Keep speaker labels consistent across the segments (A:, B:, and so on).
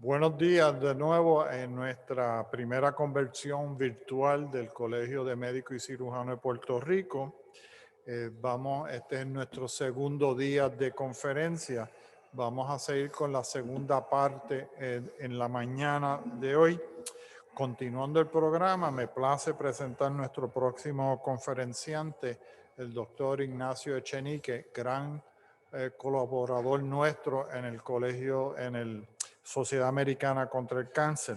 A: Buenos días de nuevo en nuestra primera conversión virtual del Colegio de Médicos y Cirujanos de Puerto Rico. Este es nuestro segundo día de conferencia. Vamos a seguir con la segunda parte en la mañana de hoy. Continuando el programa, me place presentar nuestro próximo conferenciante, el doctor Ignacio Echenique, gran colaborador nuestro en el colegio, en el Sociedad Americana contra el Cáncer.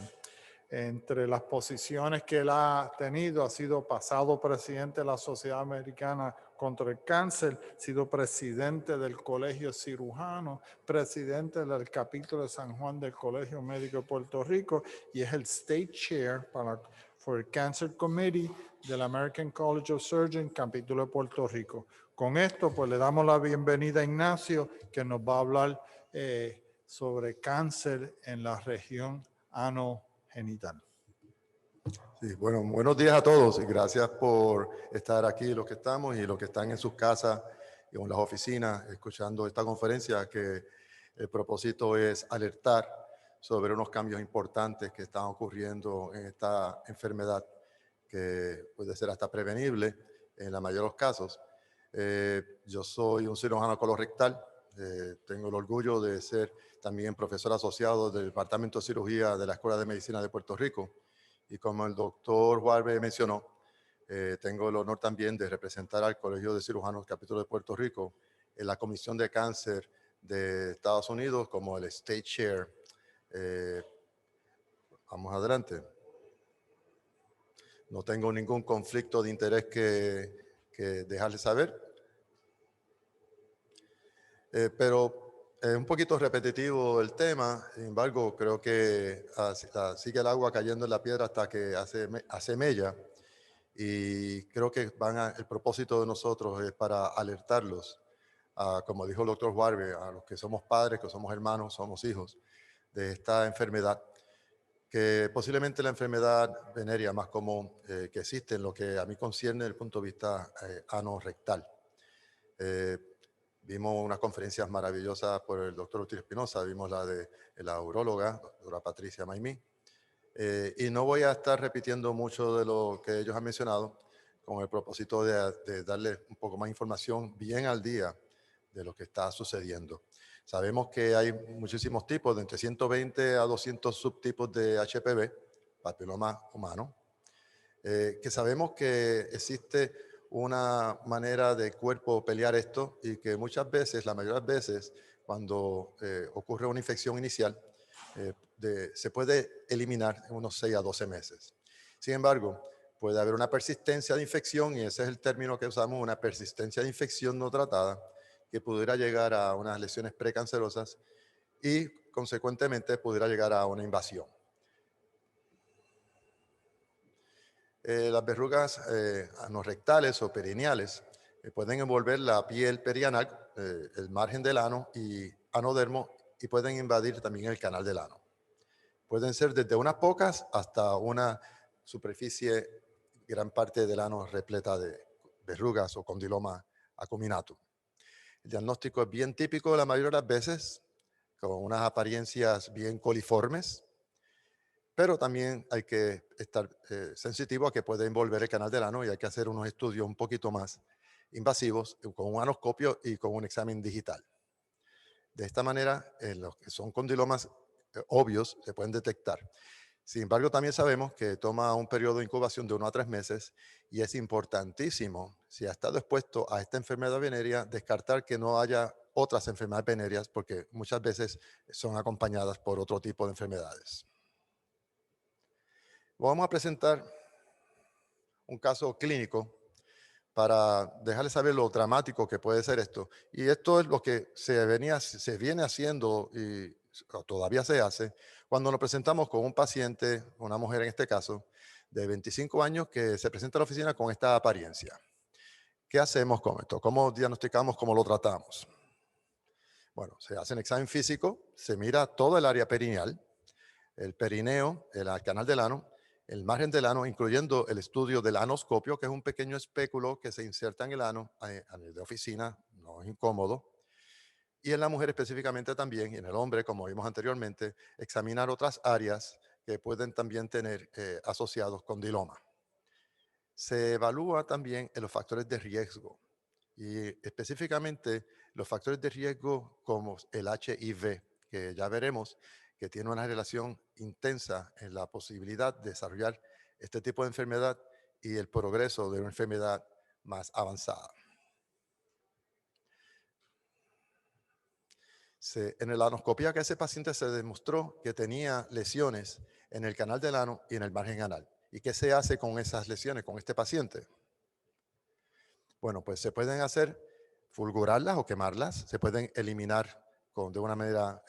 A: Entre las posiciones que él ha tenido, ha sido pasado presidente de la Sociedad Americana contra el Cáncer, sido presidente del Colegio Cirujano, presidente del capítulo de San Juan del Colegio Médico de Puerto Rico y es el State Chair for the Cancer Committee del American College of Surgeons, capítulo de Puerto Rico. Con esto, pues le damos la bienvenida a Ignacio, que nos va a hablar sobre cáncer en la región anogenital.
B: Sí, bueno, buenos días a todos y gracias por estar aquí, los que estamos y los que están en sus casas y en las oficinas escuchando esta conferencia, que el propósito es alertar sobre unos cambios importantes que están ocurriendo en esta enfermedad que puede ser hasta prevenible en la mayoría de los casos. Yo soy un cirujano colorectal, tengo el orgullo de ser también profesor asociado del Departamento de Cirugía de la Escuela de Medicina de Puerto Rico. Y como el doctor Juárez mencionó, tengo el honor también de representar al Colegio de Cirujanos Capítulo de Puerto Rico en la Comisión de Cáncer de Estados Unidos como el State Chair. Vamos adelante. No tengo ningún conflicto de interés que dejarles saber. Pero es un poquito repetitivo el tema, sin embargo, creo que sigue el agua cayendo en la piedra hasta que hace mella. Y creo que el propósito de nosotros es para alertarlos, como dijo el doctor Juárez, a los que somos padres, que somos hermanos, somos hijos de esta enfermedad, que posiblemente la enfermedad venérea más común que existe en lo que a mí concierne desde el punto de vista anorrectal. Vimos unas conferencias maravillosas por el doctor Util Espinosa, vimos la de la uróloga, doctora Patricia Maimí, y no voy a estar repitiendo mucho de lo que ellos han mencionado con el propósito de darles un poco más información bien al día de lo que está sucediendo. Sabemos que hay muchísimos tipos, de entre 120 a 200 subtipos de HPV, papiloma humano, que sabemos que existe una manera de cuerpo pelear esto y que muchas veces, la mayoría de las veces, cuando ocurre una infección inicial, se puede eliminar en unos 6 a 12 meses. Sin embargo, puede haber una persistencia de infección, y ese es el término que usamos, una persistencia de infección no tratada, que pudiera llegar a unas lesiones precancerosas y, consecuentemente, pudiera llegar a una invasión. Las verrugas anorrectales o perineales pueden envolver la piel perianal, el margen del ano y anodermo, y pueden invadir también el canal del ano. Pueden ser desde unas pocas hasta una superficie, gran parte del ano repleta de verrugas o condiloma acuminatum. El diagnóstico es bien típico la mayoría de las veces, con unas apariencias bien coliformes, pero también hay que estar sensitivo a que puede envolver el canal del ano y hay que hacer unos estudios un poquito más invasivos con un anoscopio y con un examen digital. De esta manera, los que son condilomas obvios se pueden detectar. Sin embargo, también sabemos que toma un periodo de incubación de 1 a 3 meses y es importantísimo, si ha estado expuesto a esta enfermedad venérea, descartar que no haya otras enfermedades venéreas, porque muchas veces son acompañadas por otro tipo de enfermedades. Vamos a presentar un caso clínico para dejarles saber lo dramático que puede ser esto. Y esto es lo que se viene haciendo y todavía se hace cuando nos presentamos con un paciente, una mujer en este caso, de 25 años que se presenta a la oficina con esta apariencia. ¿Qué hacemos con esto? ¿Cómo diagnosticamos? ¿Cómo lo tratamos? Bueno, se hace un examen físico, se mira todo el área perineal, el perineo, el canal del ano, el margen del ano, incluyendo el estudio del anoscopio, que es un pequeño espéculo que se inserta en el ano a nivel de oficina, no es incómodo. y en la mujer específicamente también, y en el hombre, como vimos anteriormente, examinar otras áreas que pueden también tener asociados condiloma. Se evalúa también en los factores de riesgo y específicamente los factores de riesgo como el HIV, que ya veremos que tiene una relación intensa en la posibilidad de desarrollar este tipo de enfermedad y el progreso de una enfermedad más avanzada. En la anoscopía que ese paciente se demostró que tenía lesiones en el canal del ano y en el margen anal. ¿Y qué se hace con esas lesiones, con este paciente? Bueno, pues se pueden hacer fulgurarlas o quemarlas, se pueden eliminar de una manera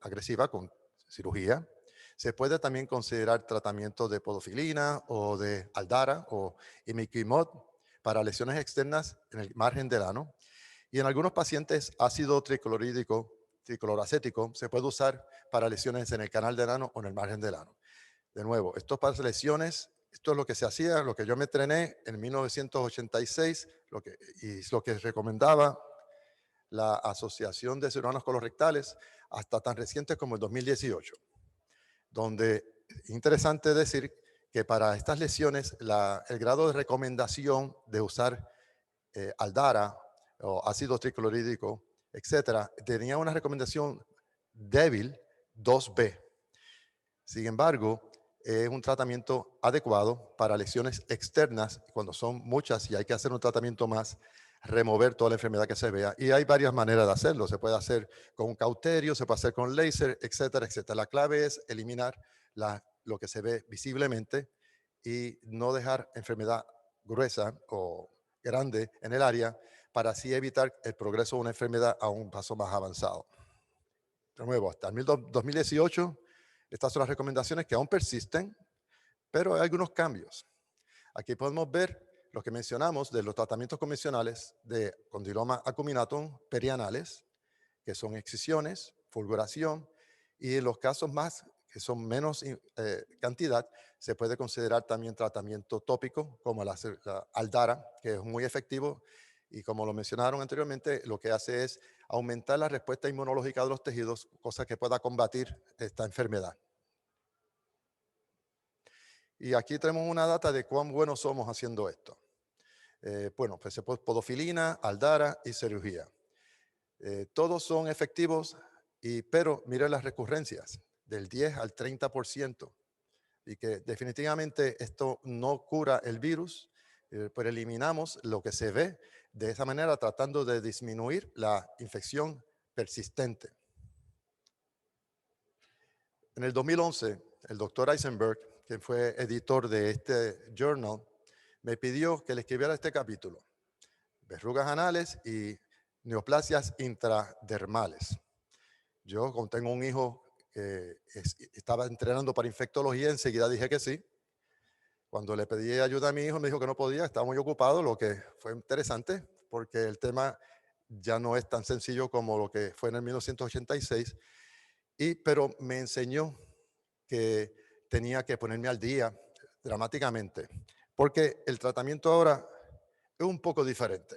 B: agresiva con cirugía. Se puede también considerar tratamiento de podofilina o de aldara o imiquimod para lesiones externas en el margen del ano. Y en algunos pacientes ácido triclorídrico, tricloracético, se puede usar para lesiones en el canal del ano o en el margen del ano. De nuevo, esto para lesiones, esto es lo que se hacía, lo que yo me entrené en 1986, y lo que recomendaba la Asociación de Cirujanos Colorectales hasta tan reciente como el 2018, donde es interesante decir que para estas lesiones el grado de recomendación de usar aldara o ácido triclorídrico, etcétera, tenía una recomendación débil 2B. Sin embargo, es un tratamiento adecuado para lesiones externas cuando son muchas y hay que hacer un tratamiento más, remover toda la enfermedad que se vea. Y hay varias maneras de hacerlo. Se puede hacer con un cauterio, se puede hacer con láser, etcétera, etcétera. La clave es eliminar lo que se ve visiblemente y no dejar enfermedad gruesa o grande en el área para así evitar el progreso de una enfermedad a un paso más avanzado. De nuevo, hasta el 2018, estas son las recomendaciones que aún persisten, pero hay algunos cambios. Aquí podemos ver lo que mencionamos de los tratamientos convencionales de condiloma acuminatum perianales, que son excisiones, fulguración, y en los casos más que son menos cantidad, se puede considerar también tratamiento tópico, como la aldara, que es muy efectivo, y como lo mencionaron anteriormente, lo que hace es aumentar la respuesta inmunológica de los tejidos, cosa que pueda combatir esta enfermedad. Y aquí tenemos una data de cuán buenos somos haciendo esto. Bueno, pues se puede podofilina, aldara y cirugía. Todos son efectivos, pero mire las recurrencias, del 10 al 30%. Y que definitivamente esto no cura el virus, pero eliminamos lo que se ve de esa manera tratando de disminuir la infección persistente. En el 2011, el doctor Eisenberg, que fue editor de este journal, me pidió que le escribiera este capítulo, verrugas anales y neoplasias intradermales. Yo, como tengo un hijo que estaba entrenando para infectología, enseguida dije que sí. Cuando le pedí ayuda a mi hijo, me dijo que no podía, estaba muy ocupado, lo que fue interesante, porque el tema ya no es tan sencillo como lo que fue en el 1986, pero me enseñó que tenía que ponerme al día dramáticamente, porque el tratamiento ahora es un poco diferente.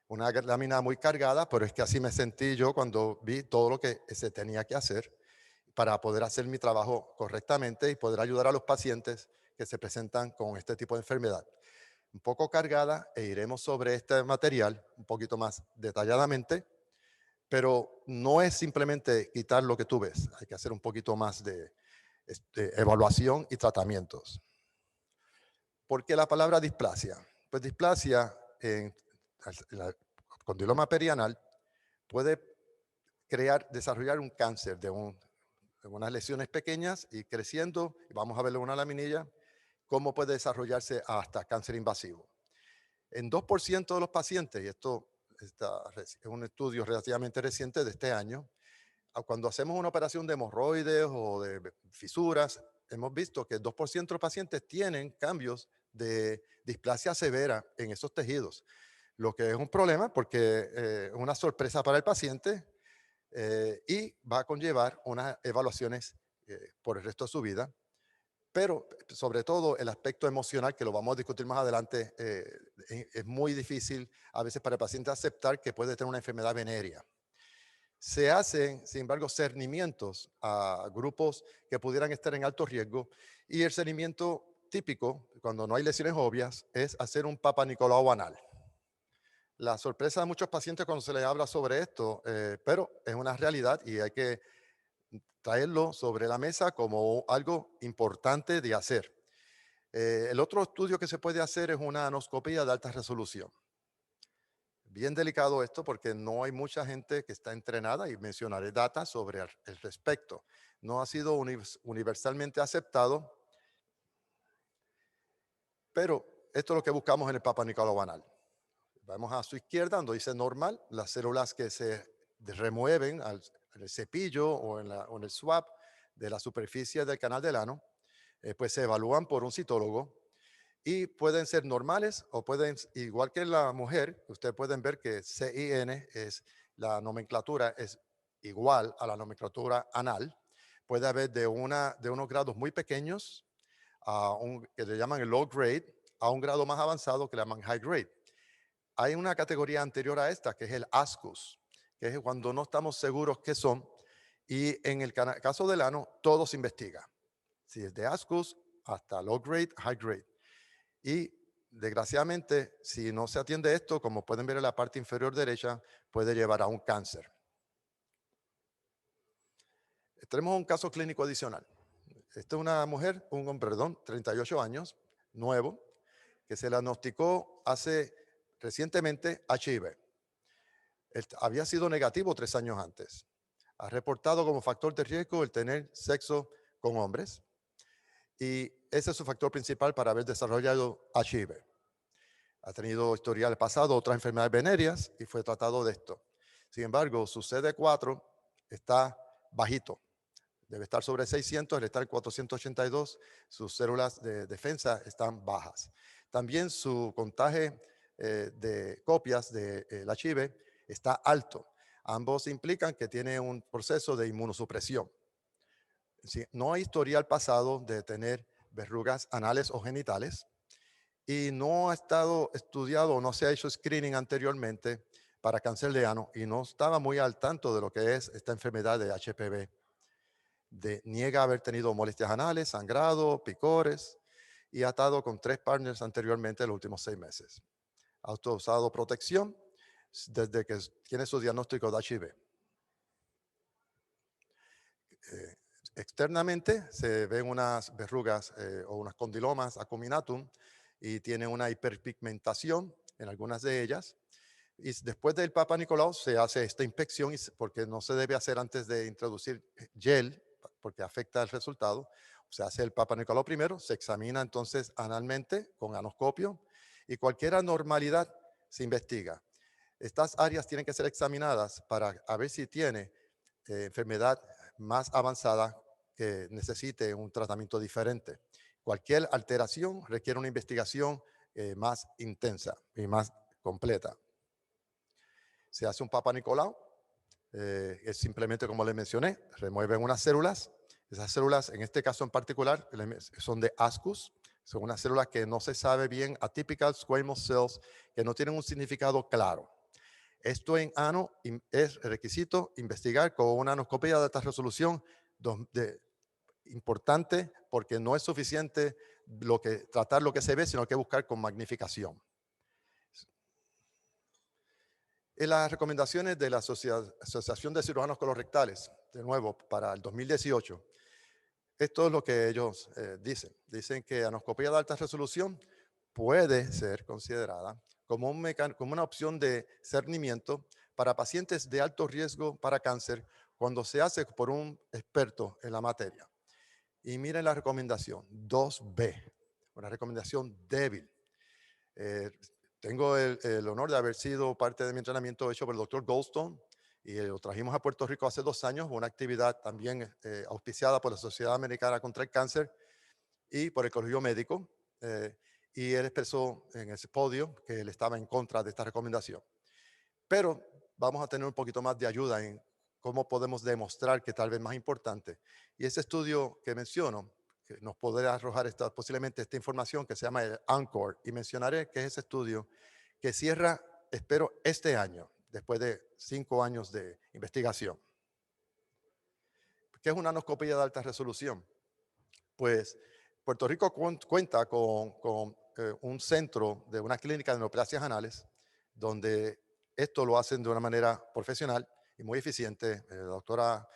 B: Una lámina muy cargada, pero es que así me sentí yo cuando vi todo lo que se tenía que hacer para poder hacer mi trabajo correctamente y poder ayudar a los pacientes que se presentan con este tipo de enfermedad. Un poco cargada e iremos sobre este material un poquito más detalladamente, pero no es simplemente quitar lo que tú ves, hay que hacer un poquito más de evaluación y tratamientos. ¿Por qué la palabra displasia? Pues displasia en el condiloma perianal puede desarrollar un cáncer de unas lesiones pequeñas y creciendo, y vamos a verlo en una laminilla, cómo puede desarrollarse hasta cáncer invasivo. En 2% de los pacientes, y esto es un estudio relativamente reciente de este año, cuando hacemos una operación de hemorroides o de fisuras, hemos visto que el 2% de los pacientes tienen cambios de displasia severa en esos tejidos, lo que es un problema porque es una sorpresa para el paciente y va a conllevar unas evaluaciones por el resto de su vida, pero sobre todo el aspecto emocional, que lo vamos a discutir más adelante, es muy difícil a veces para el paciente aceptar que puede tener una enfermedad venérea. Se hacen, sin embargo, cernimientos a grupos que pudieran estar en alto riesgo y el cernimiento típico, cuando no hay lesiones obvias, es hacer un Papa Nicolau anal. La sorpresa de muchos pacientes cuando se les habla sobre esto, pero es una realidad y hay que traerlo sobre la mesa como algo importante de hacer. El otro estudio que se puede hacer es una anoscopía de alta resolución. Bien delicado esto porque no hay mucha gente que está entrenada y mencionaré data sobre el respecto. No ha sido universalmente aceptado, pero esto es lo que buscamos en el Papa Nicolau anal. Vamos a su izquierda, donde dice normal, las células que se remueven en el cepillo o en el swab de la superficie del canal del ano, pues se evalúan por un citólogo y pueden ser normales o pueden, igual que la mujer, ustedes pueden ver que CIN es la nomenclatura, es igual a la nomenclatura anal. Puede haber de unos grados muy pequeños, que le llaman el low grade, a un grado más avanzado que le llaman high grade. Hay una categoría anterior a esta, que es el ascus, que es cuando no estamos seguros qué son. Y en el caso del ano, todo se investiga. Si es de ascus hasta low grade, high grade. Y desgraciadamente, si no se atiende esto, como pueden ver en la parte inferior derecha, puede llevar a un cáncer. Tenemos un caso clínico adicional. Esta es una mujer, un hombre, perdón, 38 años, nuevo, que se le diagnosticó recientemente HIV. Había sido negativo 3 años antes. Ha reportado como factor de riesgo el tener sexo con hombres y ese es su factor principal para haber desarrollado HIV. Ha tenido historial pasado, otras enfermedades venéreas y fue tratado de esto. Sin embargo, su CD4 está bajito. Debe estar sobre 600, debe estar 482. Sus células de defensa están bajas. También su contagio de copias del HIV está alto. Ambos implican que tiene un proceso de inmunosupresión. No hay historial pasado de tener verrugas anales o genitales y no ha estado estudiado o no se ha hecho screening anteriormente para cáncer de ano y no estaba muy al tanto de lo que es esta enfermedad de HPV. Niega haber tenido molestias anales, sangrado, picores y ha estado con 3 partners anteriormente en los últimos 6 meses. Ha usado protección desde que tiene su diagnóstico de HIV. Externamente se ven unas verrugas o unas condilomas acuminatum y tiene una hiperpigmentación en algunas de ellas. Y después del Papa Nicolau se hace esta inspección porque no se debe hacer antes de introducir gel porque afecta el resultado. Se hace el Papa Nicolau primero, se examina entonces analmente con anoscopio y cualquier anormalidad se investiga. Estas áreas tienen que ser examinadas para ver si tiene enfermedad más avanzada que necesite un tratamiento diferente. Cualquier alteración requiere una investigación más intensa y más completa. Se hace un Papa Nicolau, es simplemente como les mencioné, remueven unas células. Esas células, en este caso en particular, son de ascus, son unas células que no se sabe bien, atypical squamous cells, que no tienen un significado claro. Esto en ano es requisito investigar con una anoscopia de alta resolución importante porque no es suficiente tratar lo que se ve, sino que buscar con magnificación. En las recomendaciones de la Asociación de Cirujanos Colorectales, de nuevo, para el 2018, esto es lo que ellos dicen. Dicen que anoscopia de alta resolución puede ser considerada como una opción de cernimiento para pacientes de alto riesgo para cáncer cuando se hace por un experto en la materia. Y miren la recomendación 2B, una recomendación débil. Tengo el honor de haber sido parte de mi entrenamiento hecho por el doctor Goldstone y lo trajimos a Puerto Rico hace 2 años, una actividad también auspiciada por la Sociedad Americana contra el Cáncer y por el Colegio Médico. Y él expresó en ese podio que él estaba en contra de esta recomendación. Pero vamos a tener un poquito más de ayuda en cómo podemos demostrar que tal vez más importante. Y ese estudio que menciono, que nos podrá arrojar posiblemente esta información que se llama el ANCHOR. Y mencionaré que es ese estudio que cierra, espero, este año. después de 5 años de investigación. ¿Qué es una anoscopía de alta resolución? Pues Puerto Rico cuenta con un centro de una clínica de neoplasias anales, donde esto lo hacen de una manera profesional y muy eficiente. La doctora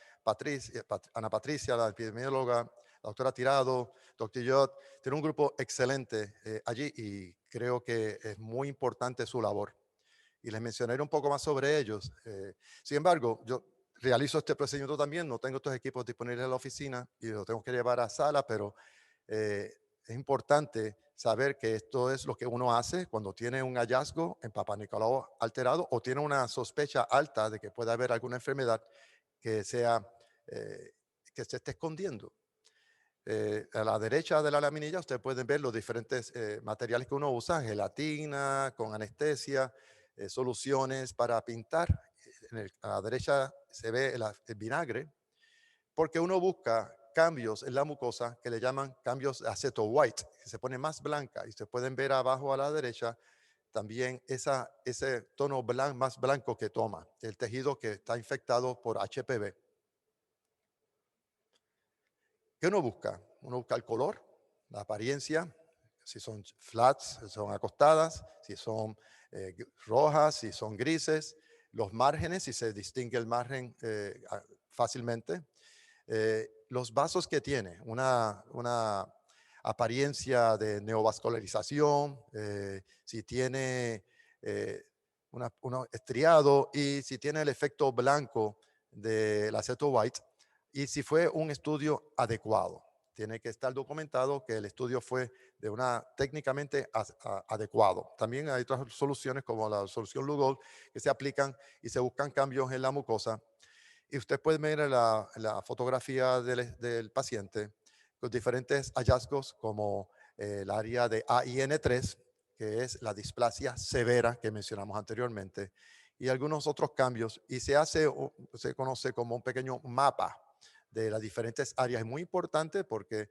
B: Ana Patricia, la epidemióloga, la doctora Tirado, doctor Yot, tiene un grupo excelente allí y creo que es muy importante su labor. Y les mencionaré un poco más sobre ellos. Sin embargo, yo realizo este procedimiento también, no tengo estos equipos disponibles en la oficina y lo tengo que llevar a sala, pero es importante saber que esto es lo que uno hace cuando tiene un hallazgo en Papá Nicolau alterado o tiene una sospecha alta de que pueda haber alguna enfermedad que sea eh, que se esté escondiendo. A la derecha de la laminilla ustedes pueden ver los diferentes materiales que uno usa, gelatina, con anestesia, soluciones para pintar. A la derecha se ve el vinagre, porque uno busca cambios en la mucosa que le llaman cambios de aceto white, que se pone más blanca. Y ustedes pueden ver abajo a la derecha también ese tono más blanco que toma el tejido que está infectado por HPV. ¿Qué uno busca? Uno busca el color, la apariencia, si son flats, si son acostadas, si son rojas, si son grises, los márgenes, si se distingue el margen fácilmente, los vasos que tiene, una apariencia de neovascularización, si tiene uno estriado y si tiene el efecto blanco del aceto white y si fue un estudio adecuado. Tiene que estar documentado que el estudio fue de una técnicamente adecuado. También hay otras soluciones como la solución Lugol que se aplican y se buscan cambios en la mucosa. Y usted puede ver la fotografía del paciente con diferentes hallazgos como el área de AIN3, que es la displasia severa que mencionamos anteriormente, y algunos otros cambios. Y se conoce como un pequeño mapa de las diferentes áreas. Es muy importante porque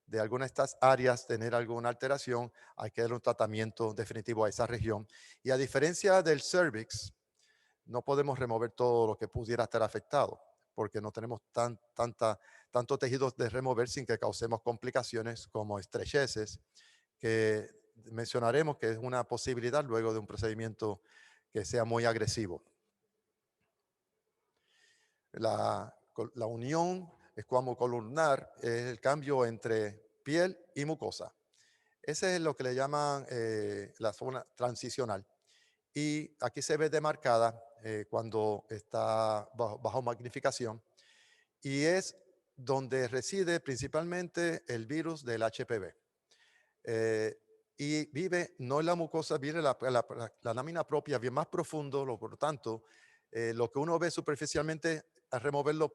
B: de alguna de estas áreas tener alguna alteración, hay que dar un tratamiento definitivo a esa región. Y a diferencia del cervix, no podemos remover todo lo que pudiera estar afectado, porque no tenemos tanto tejido de remover sin que causemos complicaciones como estrecheces, que mencionaremos que es una posibilidad luego de un procedimiento que sea muy agresivo. La unión escuamocolumnar es el cambio entre piel y mucosa. Ese es lo que le llaman la zona transicional. Y aquí se ve demarcada cuando está bajo magnificación y es donde reside principalmente el virus del HPV. Y vive no en la mucosa, vive la lámina propia, bien más profundo, por lo tanto, lo que uno ve superficialmente, al removerlo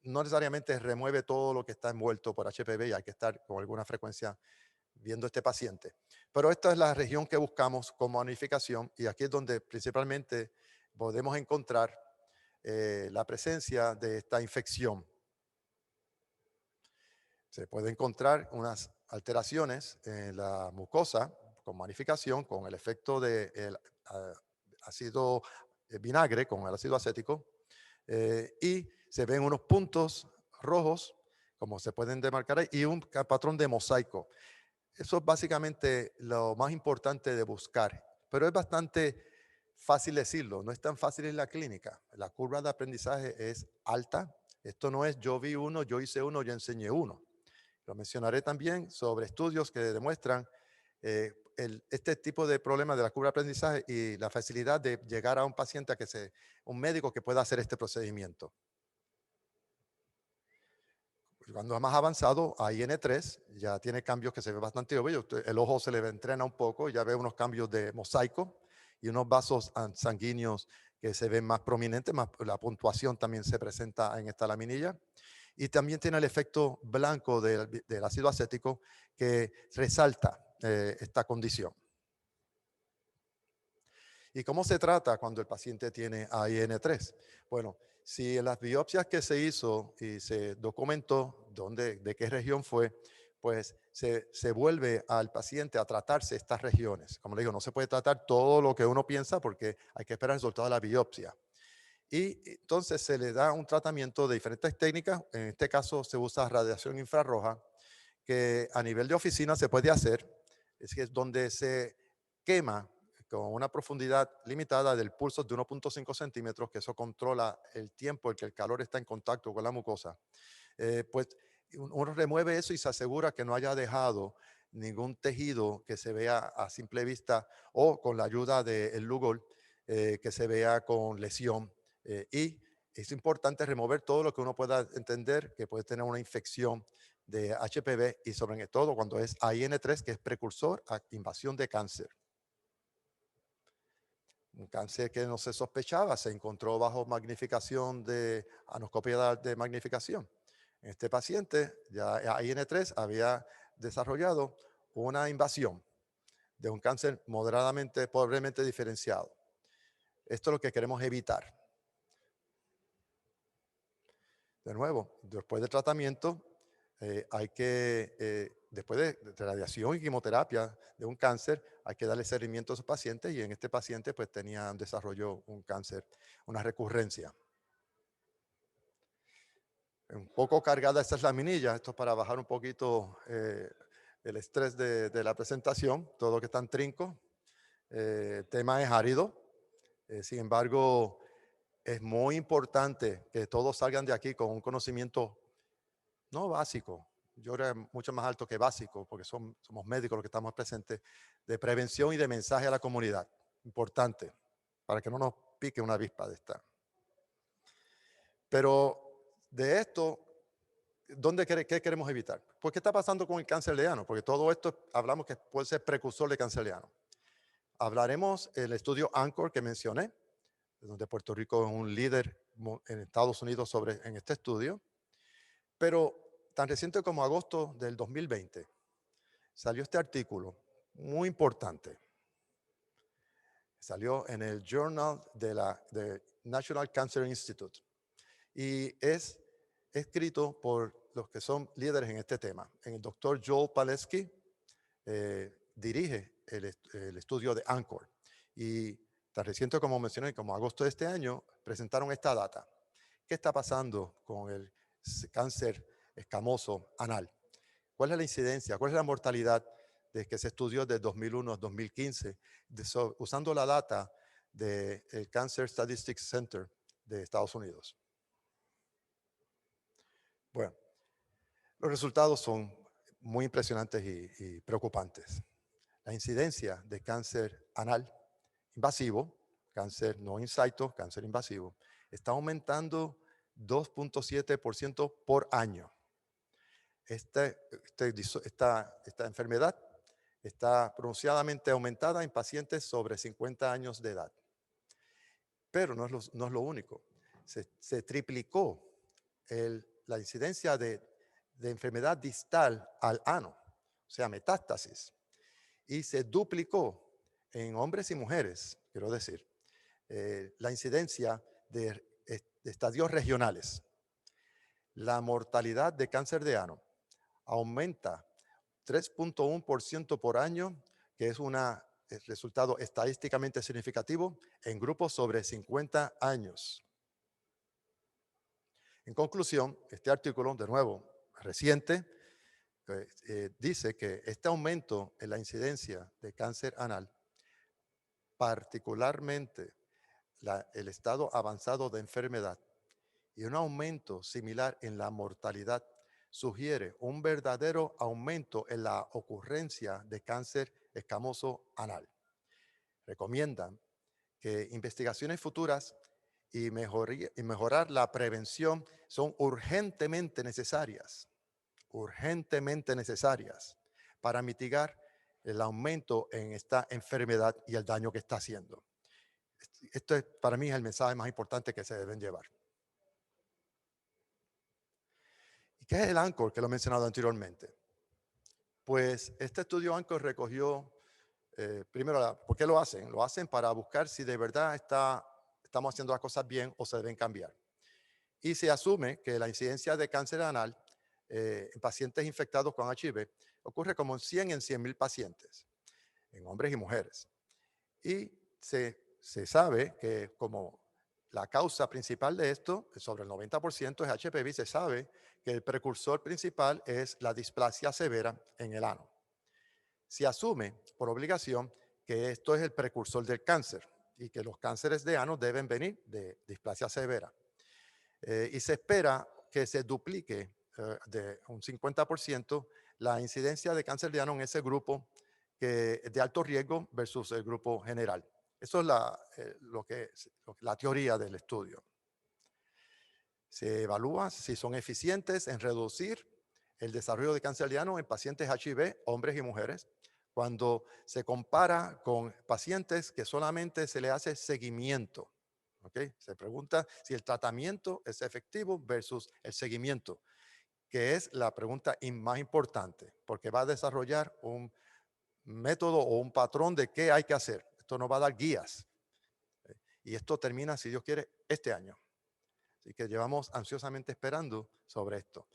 B: no necesariamente remueve todo lo que está envuelto por HPV y hay que estar con alguna frecuencia viendo este paciente. Pero esta es la región que buscamos como magnificación y aquí es donde principalmente podemos encontrar la presencia de esta infección. Se puede encontrar unas alteraciones en la mucosa con magnificación, con el efecto del ácido vinagre, con el ácido acético, y se ven unos puntos rojos, como se pueden demarcar ahí, y un patrón de mosaico. Eso es básicamente lo más importante de buscar, pero es bastante fácil decirlo, no es tan fácil en la clínica. La curva de aprendizaje es alta. Esto no es yo vi uno, yo hice uno, yo enseñé uno. Lo mencionaré también sobre estudios que demuestran este tipo de problemas de la curva de aprendizaje y la facilidad de llegar a un paciente un médico que pueda hacer este procedimiento. Cuando es más avanzado, a IN3 ya tiene cambios que se ven bastante obvios. El ojo se le entrena un poco, ya ve unos cambios de mosaico y unos vasos sanguíneos que se ven más prominentes, la puntuación también se presenta en esta laminilla. Y también tiene el efecto blanco del ácido acético que resalta esta condición. ¿Y cómo se trata cuando el paciente tiene AIN3? Bueno, si en las biopsias que se hizo y se documentó de qué región fue, pues se vuelve al paciente a tratarse estas regiones. Como le digo, no se puede tratar todo lo que uno piensa porque hay que esperar el resultado de la biopsia. Y entonces se le da un tratamiento de diferentes técnicas. En este caso se usa radiación infrarroja, que a nivel de oficina se puede hacer, es que es donde se quema con una profundidad limitada del pulso de 1.5 centímetros, que eso controla el tiempo en que el calor está en contacto con la mucosa. Pues uno remueve eso y se asegura que no haya dejado ningún tejido que se vea a simple vista o con la ayuda del Lugol que se vea con lesión. Y es importante remover todo lo que uno pueda entender que puede tener una infección de HPV y sobre todo cuando es AIN3, que es precursor a invasión de cáncer. Un cáncer que no se sospechaba, se encontró bajo magnificación de anoscopia de magnificación. Este paciente, ya AIN3, había desarrollado una invasión de un cáncer moderadamente, pobremente diferenciado. Esto es lo que queremos evitar. De nuevo, después del tratamiento, después de radiación y quimioterapia de un cáncer, hay que darle seguimiento a esos pacientes y en este paciente pues tenía un desarrollo, un cáncer, una recurrencia. Un poco cargada esta es la minilla, esto es para bajar un poquito el estrés de la presentación, todo lo que está en trinco. El tema es árido, sin embargo, es muy importante que todos salgan de aquí con un conocimiento no básico, yo creo que mucho más alto que básico, porque somos médicos los que estamos presentes, de prevención y de mensaje a la comunidad. Importante, para que no nos pique una avispa de esta. Pero de esto, ¿qué queremos evitar? Pues, ¿qué está pasando con el cáncer de ano? Porque todo esto hablamos que puede ser precursor de cáncer de ano. Hablaremos el estudio ANCHOR que mencioné, donde Puerto Rico es un líder en Estados Unidos en este estudio, pero tan reciente como agosto del 2020 salió este artículo muy importante. Salió en el Journal de National Cancer Institute y es escrito por los que son líderes en este tema. El doctor Joel Palesky dirige el estudio de ANCHOR y tan reciente como mencioné, como agosto de este año, presentaron esta data. ¿Qué está pasando con el cáncer escamoso anal? ¿Cuál es la incidencia? ¿Cuál es la mortalidad de que se estudió de 2001 a 2015 usando la data del Cancer Statistics Center de Estados Unidos? Bueno, los resultados son muy impresionantes y preocupantes. La incidencia de cáncer anal invasivo, cáncer no in situ, cáncer invasivo, está aumentando 2.7% por año. Esta enfermedad está pronunciadamente aumentada en pacientes sobre 50 años de edad. Pero no es lo único. Se triplicó la incidencia de enfermedad distal al ano, o sea, metástasis. Y se duplicó en hombres y mujeres, quiero decir, la incidencia de estadios regionales. La mortalidad de cáncer de ano aumenta 3.1% por año, que es un resultado estadísticamente significativo en grupos sobre 50 años. En conclusión, este artículo, de nuevo, reciente, dice que este aumento en la incidencia de cáncer anal, particularmente el estado avanzado de enfermedad y un aumento similar en la mortalidad, sugiere un verdadero aumento en la ocurrencia de cáncer escamoso anal. Recomiendan que investigaciones futuras y mejorar la prevención son urgentemente necesarias para mitigar el aumento en esta enfermedad y el daño que está haciendo. Esto para mí es el mensaje más importante que se deben llevar. ¿Y qué es el ANCHOR que lo he mencionado anteriormente? Pues este estudio ANCHOR recogió, primero, ¿por qué lo hacen? Lo hacen para buscar si de verdad estamos haciendo las cosas bien o se deben cambiar. Y se asume que la incidencia de cáncer anal en pacientes infectados con HIV ocurre como en 100,000 pacientes, en hombres y mujeres. Y se sabe que como la causa principal de esto, sobre el 90% es HPV, se sabe que el precursor principal es la displasia severa en el ano. Se asume por obligación que esto es el precursor del cáncer y que los cánceres de ano deben venir de displasia severa. Y se espera que se duplique de un 50% la incidencia de cáncer de ano en ese grupo de alto riesgo versus el grupo general. Eso es la teoría del estudio. Se evalúa si son eficientes en reducir el desarrollo de cáncer de ano en pacientes HIV, hombres y mujeres, cuando se compara con pacientes que solamente se le hace seguimiento. ¿Okay? Se pregunta si el tratamiento es efectivo versus el seguimiento, que es la pregunta más importante, porque va a desarrollar un método o un patrón de qué hay que hacer. Esto nos va a dar guías. Y esto termina, si Dios quiere, este año. Así que llevamos ansiosamente esperando sobre esto.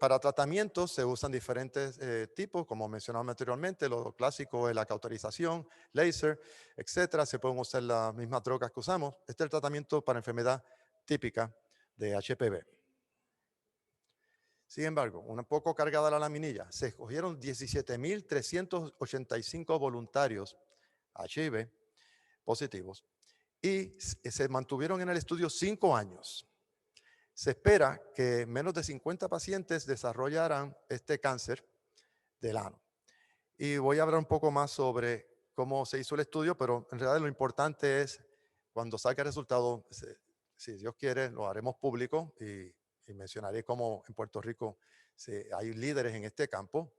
B: Para tratamientos se usan diferentes tipos, como mencionaba anteriormente, lo clásico es la cauterización, láser, etcétera. Se pueden usar las mismas drogas que usamos. Este es el tratamiento para enfermedad típica de HPV. Sin embargo, un poco cargada la laminilla, se escogieron 17,385 voluntarios HIV positivos y se mantuvieron en el estudio 5 años. Se espera que menos de 50 pacientes desarrollaran este cáncer del ano. Y voy a hablar un poco más sobre cómo se hizo el estudio, pero en realidad lo importante es cuando salga el resultado, si Dios quiere, lo haremos público y mencionaré cómo en Puerto Rico hay líderes en este campo.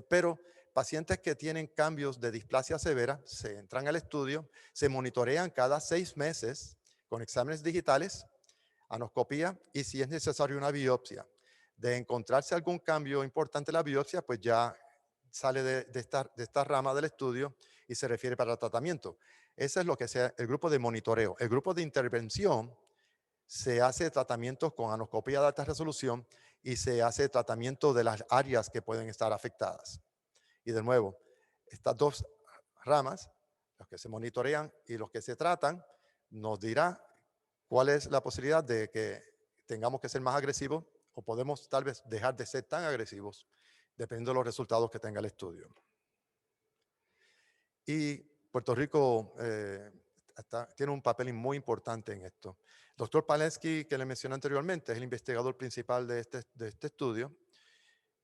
B: Pero pacientes que tienen cambios de displasia severa se entran al estudio, se monitorean cada 6 meses con exámenes digitales, anoscopía y si es necesario una biopsia. De encontrarse algún cambio importante en la biopsia, pues ya sale de esta rama del estudio y se refiere para el tratamiento. Ese es lo que sea el grupo de monitoreo. El grupo de intervención se hace tratamientos con anoscopía de alta resolución y se hace tratamiento de las áreas que pueden estar afectadas. Y de nuevo, estas dos ramas, los que se monitorean y los que se tratan, nos dirá cuál es la posibilidad de que tengamos que ser más agresivos o podemos tal vez dejar de ser tan agresivos dependiendo de los resultados que tenga el estudio. Y Puerto Rico tiene un papel muy importante en esto. El doctor Palensky, que le mencioné anteriormente, es el investigador principal de este estudio.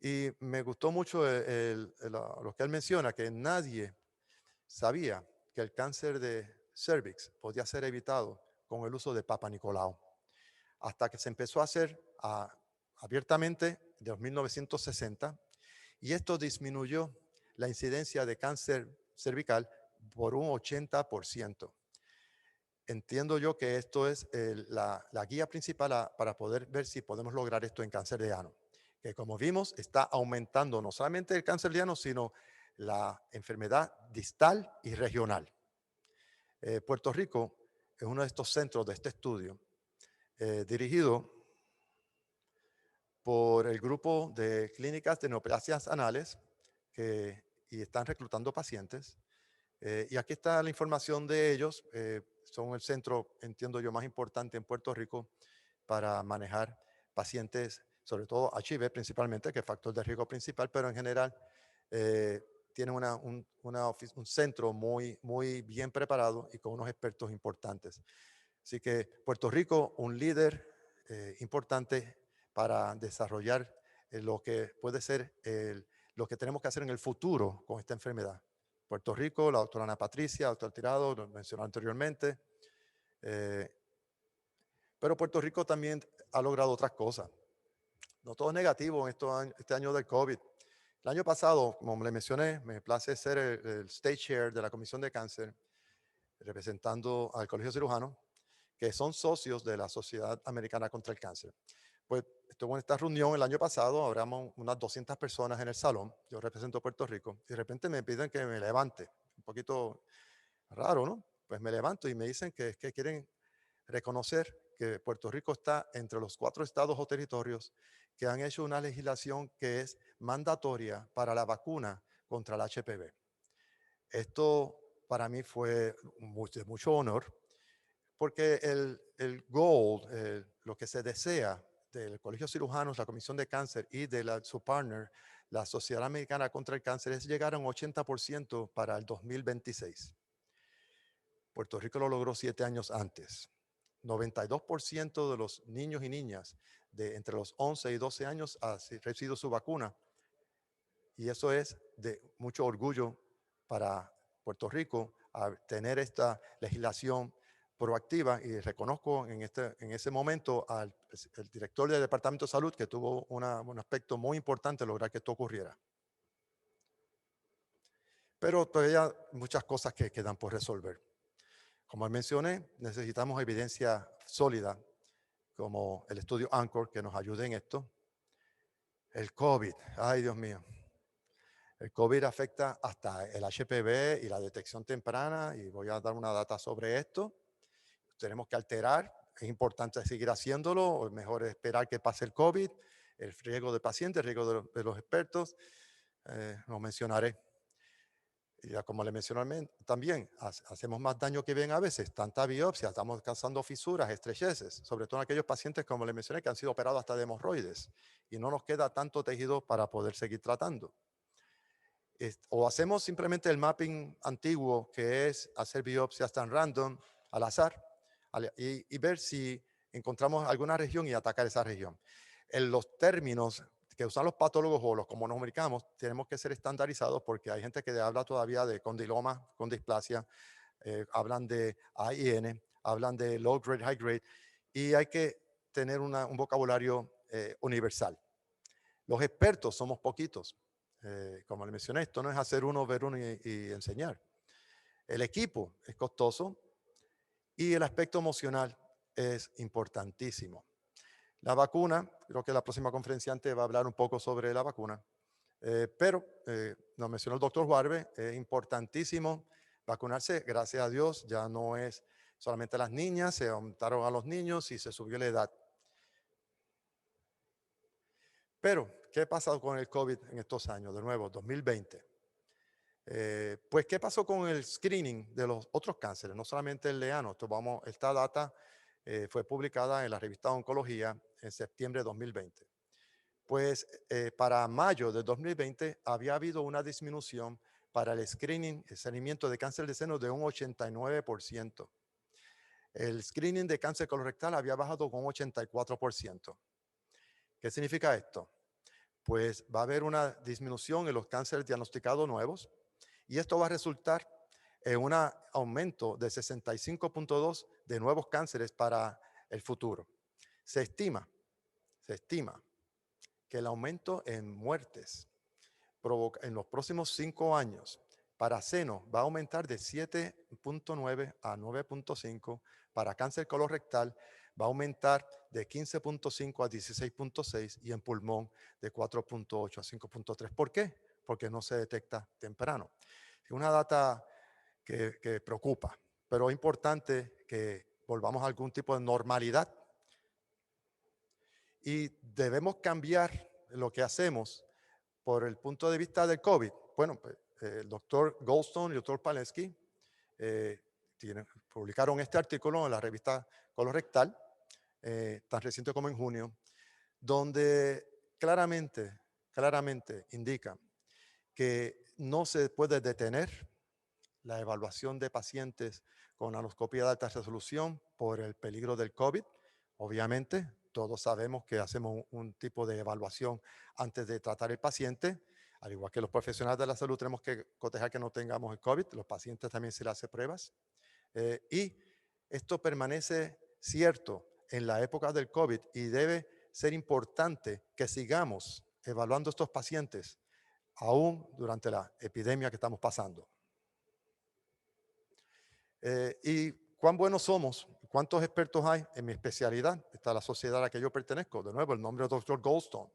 B: Y me gustó mucho lo que él menciona, que nadie sabía que el cáncer de cervix podía ser evitado con el uso de Papa Nicolau, hasta que se empezó a hacer abiertamente de 1960, y esto disminuyó la incidencia de cáncer cervical por un 80%. Entiendo yo que esto es la guía principal para poder ver si podemos lograr esto en cáncer de ano, que como vimos está aumentando no solamente el cáncer de ano, sino la enfermedad distal y regional. Puerto Rico es uno de estos centros de este estudio, dirigido por el grupo de clínicas de neoplasias anales y están reclutando pacientes. Y aquí está la información de ellos. Son el centro, entiendo yo, más importante en Puerto Rico para manejar pacientes, sobre todo HIV principalmente, que es factor de riesgo principal, pero en general tienen un centro muy bien preparado y con unos expertos importantes. Así que Puerto Rico, un líder importante para desarrollar lo que puede ser lo que tenemos que hacer en el futuro con esta enfermedad. Puerto Rico, la doctora Ana Patricia, el doctor Tirado, lo mencionó anteriormente. Pero Puerto Rico también ha logrado otras cosas. No todo es negativo en este año del COVID. El año pasado, como le mencioné, me place ser el State Chair de la Comisión de Cáncer, representando al Colegio Cirujano, que son socios de la Sociedad Americana contra el Cáncer. Pues estuve en esta reunión el año pasado, hablamos unas 200 personas en el salón, yo represento a Puerto Rico, y de repente me piden que me levante, un poquito raro, ¿no? Pues me levanto y me dicen que quieren reconocer que Puerto Rico está entre los 4 estados o territorios que han hecho una legislación que es mandatoria para la vacuna contra el HPV. Esto para mí fue de mucho honor, porque el goal, lo que se desea del Colegio de Cirujanos, la Comisión de Cáncer y de su partner, la Sociedad Americana contra el Cáncer, es llegar a un 80% para el 2026. Puerto Rico lo logró 7 años antes. 92% de los niños y niñas de entre los 11 y 12 años han recibido su vacuna. Y eso es de mucho orgullo para Puerto Rico a tener esta legislación proactiva, y reconozco en ese momento al el director del Departamento de Salud, que tuvo un aspecto muy importante en lograr que esto ocurriera. Pero todavía muchas cosas que quedan por resolver. Como mencioné, necesitamos evidencia sólida, como el estudio Anchor, que nos ayude en esto. El COVID, ay Dios mío. El COVID afecta hasta el HPV y la detección temprana, y voy a dar una data sobre esto. Tenemos que alterar, es importante seguir haciéndolo, o mejor esperar que pase el COVID, el riesgo de pacientes, el riesgo de los expertos, lo mencionaré. Y ya como le mencioné también, hacemos más daño que bien a veces, tanta biopsia, estamos causando fisuras, estrecheces, sobre todo en aquellos pacientes, como le mencioné, que han sido operados hasta de hemorroides, y no nos queda tanto tejido para poder seguir tratando. O hacemos simplemente el mapping antiguo, que es hacer biopsias tan random, al azar, y ver si encontramos alguna región y atacar esa región. En los términos que usan los patólogos o los como nos comunicamos, tenemos que ser estandarizados, porque hay gente que habla todavía de condiloma, con displasia, hablan de AIN, hablan de low grade, high grade, y hay que tener un vocabulario universal. Los expertos somos poquitos. Como le mencioné, esto no es hacer uno, ver uno y enseñar. El equipo es costoso y el aspecto emocional es importantísimo. La vacuna, creo que la próxima conferenciante va a hablar un poco sobre la vacuna, pero nos mencionó el doctor Juarbe, es importantísimo vacunarse. Gracias a Dios ya no es solamente las niñas, se aumentaron a los niños y se subió la edad. Pero, ¿qué ha pasado con el COVID en estos años? De nuevo, 2020. Pues, ¿qué pasó con el screening de los otros cánceres? No solamente el leano. Esta data fue publicada en la revista Oncología en septiembre de 2020. Pues, para mayo de 2020 había habido una disminución para el screening, el seguimiento de cáncer de seno, de un 89%. El screening de cáncer colorectal había bajado con un 84%. ¿Qué significa esto? Pues va a haber una disminución en los cánceres diagnosticados nuevos, y esto va a resultar en un aumento de 65.2 de nuevos cánceres para el futuro. Se estima que el aumento en muertes en los próximos 5 años para seno va a aumentar de 7.9 a 9.5, para cáncer colorectal va a aumentar de 15.5 a 16.6, y en pulmón de 4.8 a 5.3. ¿Por qué? Porque no se detecta temprano. Es una data que preocupa, pero es importante que volvamos a algún tipo de normalidad, y debemos cambiar lo que hacemos por el punto de vista del COVID. Bueno, pues, el doctor Goldstone y el doctor Palensky publicaron este artículo en la revista Colorectal, tan reciente como en junio, donde claramente indican que no se puede detener la evaluación de pacientes con anoscopia de alta resolución por el peligro del COVID. Obviamente, todos sabemos que hacemos un tipo de evaluación antes de tratar el paciente. Al igual que los profesionales de la salud, tenemos que cotejar que no tengamos el COVID. Los pacientes también se les hace pruebas. Y esto permanece cierto en la época del COVID, y debe ser importante que sigamos evaluando estos pacientes aún durante la epidemia que estamos pasando. ¿Y cuán buenos somos? ¿Cuántos expertos hay en mi especialidad? Está la sociedad a la que yo pertenezco. De nuevo, el nombre del doctor Goldstone,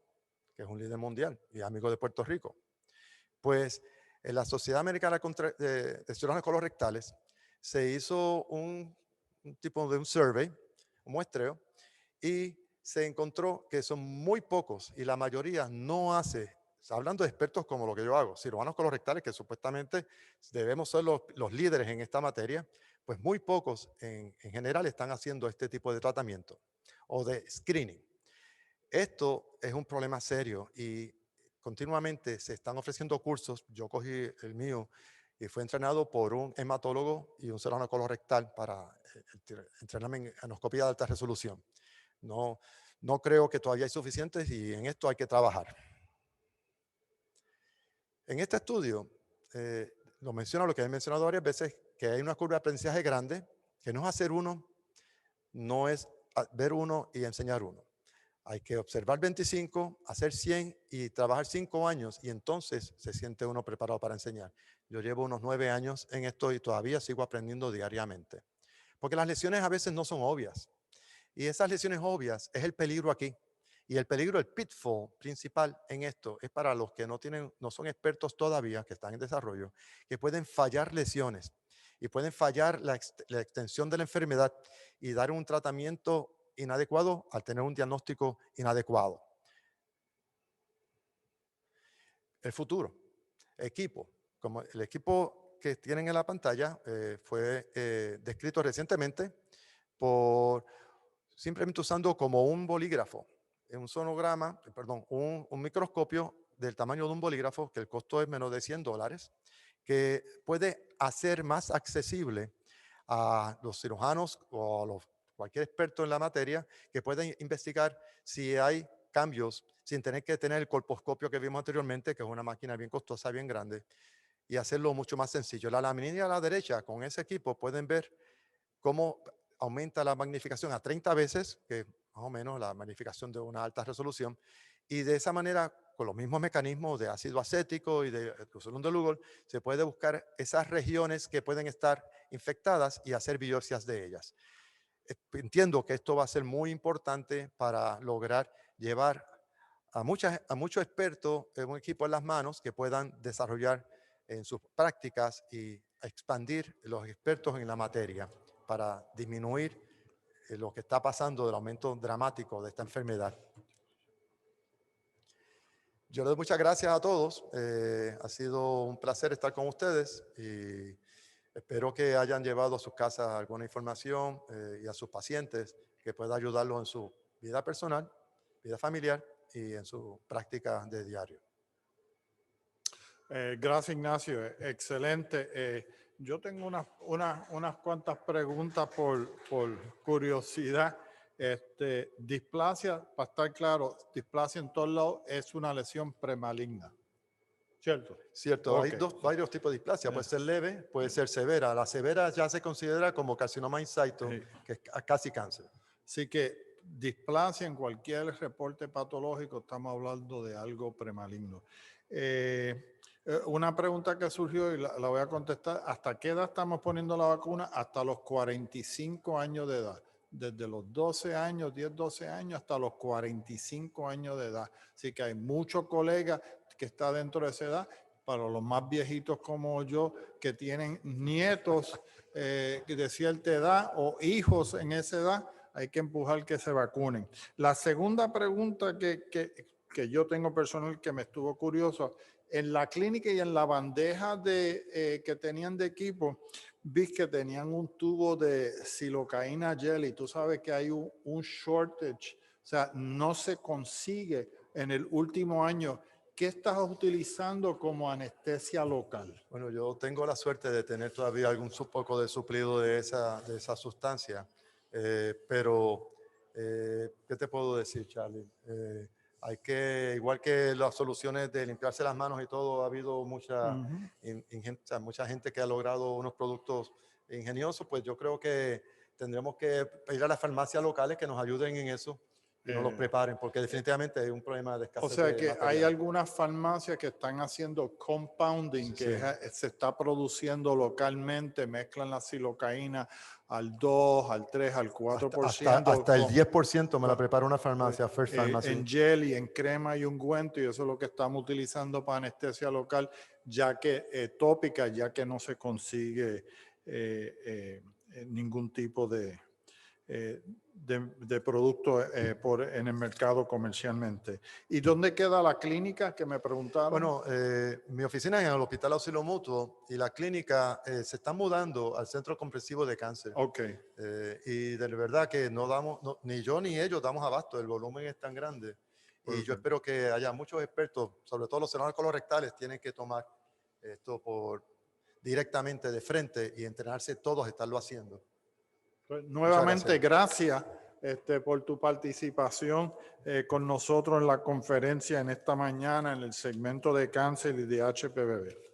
B: que es un líder mundial y amigo de Puerto Rico. Pues en la Sociedad Americana de Cirujanos Colorectales se hizo un tipo de un survey, un muestreo, y se encontró que son muy pocos y la mayoría no hace, hablando de expertos como lo que yo hago, cirujanos colorectales, que supuestamente debemos ser los líderes en esta materia, pues muy pocos en general están haciendo este tipo de tratamiento o de screening. Esto es un problema serio y continuamente se están ofreciendo cursos. Yo cogí el mío y fue entrenado por un hematólogo y un cirujano colorectal para entrenarme en endoscopia de alta resolución. No, no creo que todavía hay suficientes y en esto hay que trabajar. En este estudio, lo menciono lo que he mencionado varias veces, que hay una curva de aprendizaje grande, que no es hacer uno, no es ver uno y enseñar uno. Hay que observar 25, hacer 100 y trabajar 5 años y entonces se siente uno preparado para enseñar. Yo llevo unos 9 años en esto y todavía sigo aprendiendo diariamente. Porque las lesiones a veces no son obvias. Y esas lesiones obvias es el peligro aquí. Y el peligro, el pitfall principal en esto es para los que no son expertos todavía, que están en desarrollo, que pueden fallar lesiones y pueden fallar la extensión de la enfermedad y dar un tratamiento inadecuado al tener un diagnóstico inadecuado. El futuro, equipo, como el equipo que tienen en la pantalla fue descrito recientemente por simplemente usando como un bolígrafo, un sonograma, perdón, un microscopio del tamaño de un bolígrafo, que el costo es menos de $100, que puede hacer más accesible a los cirujanos o a cualquier experto en la materia que pueden investigar si hay cambios sin tener que tener el colposcopio que vimos anteriormente, que es una máquina bien costosa, bien grande, y hacerlo mucho más sencillo. La laminilla a la derecha, con ese equipo, pueden ver cómo aumenta la magnificación a 30 veces, que es más o menos la magnificación de una alta resolución, y de esa manera, con los mismos mecanismos de ácido acético y de clostridium de Lugol, se puede buscar esas regiones que pueden estar infectadas y hacer biopsias de ellas. Entiendo que esto va a ser muy importante para lograr llevar a muchos expertos en un equipo en las manos que puedan desarrollar en sus prácticas y expandir los expertos en la materia para disminuir lo que está pasando del aumento dramático de esta enfermedad. Yo les doy muchas gracias a todos. Ha sido un placer estar con ustedes y espero que hayan llevado a sus casas alguna información y a sus pacientes que pueda ayudarlos en su vida personal, vida familiar y en su práctica de diario.
A: Gracias, Ignacio. Excelente. Yo tengo unas cuantas preguntas por curiosidad. Displasia, para estar claro, displasia en todos lados es una lesión premaligna, ¿cierto?
B: Cierto,
A: Okay.
B: hay varios tipos de displasia. Puede ser leve, puede ser severa. La severa ya se considera como carcinoma in situ, que es casi cáncer.
A: Así que displasia en cualquier reporte patológico, estamos hablando de algo premaligno. Una pregunta que surgió y la voy a contestar. ¿Hasta qué edad estamos poniendo la vacuna? Hasta los 45 años de edad. Desde los 12 años, 10, 12 años, hasta los 45 años de edad. Así que hay muchos colegas que están dentro de esa edad. Para los más viejitos como yo, que tienen nietos de cierta edad o hijos en esa edad, hay que empujar que se vacunen. La segunda pregunta que yo tengo personal que me estuvo curioso, en la clínica y en la bandeja que tenían de equipo, vi que tenían un tubo de silocaína jelly. Tú sabes que hay un shortage, o sea, no se consigue en el último año. ¿Qué estás utilizando como anestesia local?
B: Bueno, yo tengo la suerte de tener todavía algún poco de suplido de esa sustancia, pero ¿qué te puedo decir, Charlie? Igual que las soluciones de limpiarse las manos y todo, ha habido mucha gente que ha logrado unos productos ingeniosos, pues yo creo que tendremos que pedir a las farmacias locales que nos ayuden en eso y nos los preparen, porque definitivamente hay un problema de escasez.
A: O sea
B: de
A: que
B: material.
A: hay algunas farmacias que están haciendo compounding, se está produciendo localmente, mezclan la silocaína al 2, al 3, al 4%.
B: Hasta el 10% me la prepara una farmacia, First Pharmacy.
A: En jelly, en crema y ungüento, y eso es lo que estamos utilizando para anestesia local, ya que tópica, ya que no se consigue ningún tipo de de productos en el mercado comercialmente. ¿Y dónde queda la clínica que me preguntaron?
B: Bueno, mi oficina es en el Hospital Auxilio Mutuo y la clínica se está mudando al Centro Comprensivo de Cáncer.
A: Ok,
B: Y de verdad que no damos, ni yo ni ellos damos abasto, el volumen es tan grande. Y
A: Perfecto.
B: yo espero que haya muchos expertos, sobre todo los senadores colorectales, tienen que tomar esto directamente de frente y entrenarse todos a estarlo haciendo.
A: pues, nuevamente,
B: gracias.
A: gracias por tu participación con nosotros en la conferencia en esta mañana en el segmento de cáncer y de HPV.